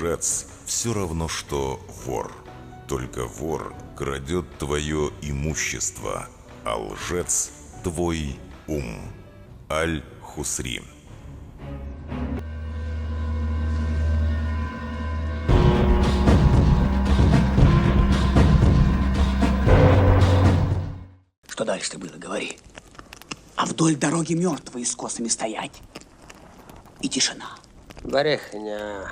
лжец все равно, что вор. Только вор крадет твое имущество, а лжец – твой ум. Аль-Хусри. Что дальше-то было, говори. А вдоль дороги мертвые с косами стоять. И тишина. Брехня.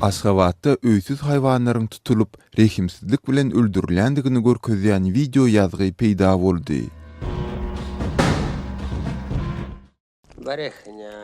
Aşgabatda öýsüz haýwanlaryň tutulup rehimsizlik bilen öldüriländigini görkezýän video ýazgy peýda boldy. Брехня.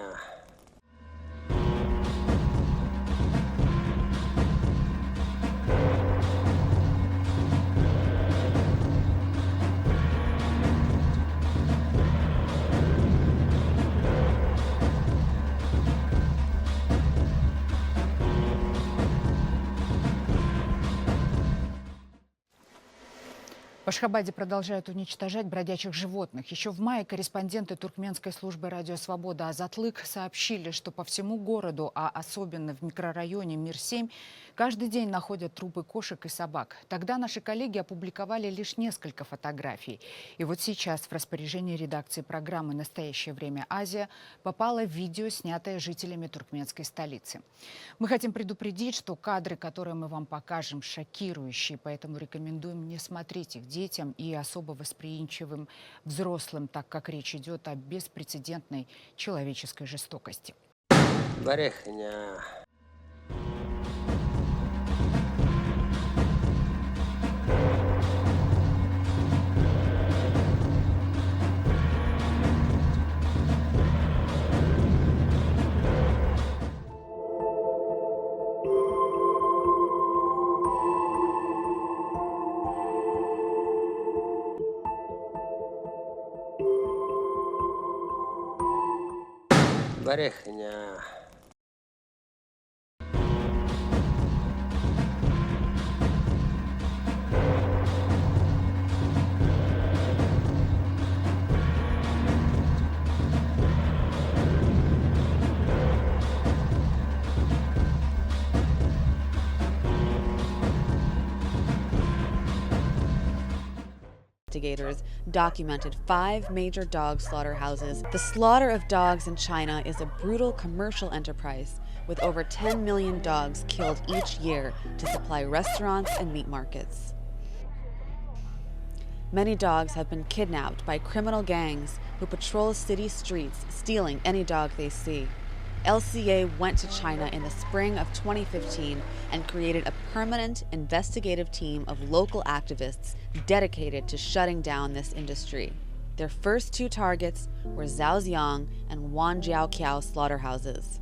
В Ашхабаде продолжают уничтожать бродячих животных. Еще в мае корреспонденты туркменской службы «Радио Свобода» Азатлык сообщили, что по всему городу, а особенно в микрорайоне Мир-7, каждый день находят трупы кошек и собак. Тогда наши коллеги опубликовали лишь несколько фотографий. И вот сейчас в распоряжение редакции программы «Настоящее время Азия» попало видео, снятое жителями туркменской столицы. Мы хотим предупредить, что кадры, которые мы вам покажем, шокирующие, поэтому рекомендуем не смотреть их детям и особо восприимчивым взрослым, так как речь идет о беспрецедентной человеческой жестокости. Брехня. Брехня. Investigators documented 5 major dog slaughterhouses. The slaughter of dogs in China is a brutal commercial enterprise, with over 10 million dogs killed each year to supply restaurants and meat markets. Many dogs have been kidnapped by criminal gangs who patrol city streets, stealing any dog they see. LCA went to China in the spring of 2015 and created a permanent investigative team of local activists dedicated to shutting down this industry. Their first 2 targets were Zhaoxiang and Wanjiaoqiao slaughterhouses.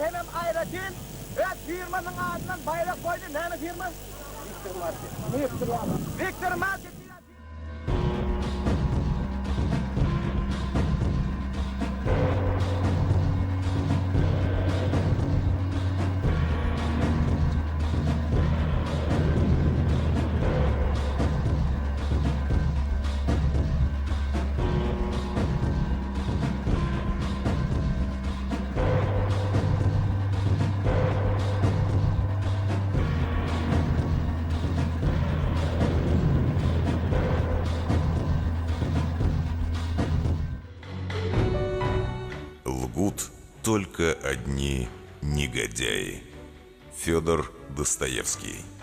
Hemen ayrıcın ve firmanın adından bayrak koydu. Ne firma? Victor Market. Лгут только одни негодяи. Федор Достоевский.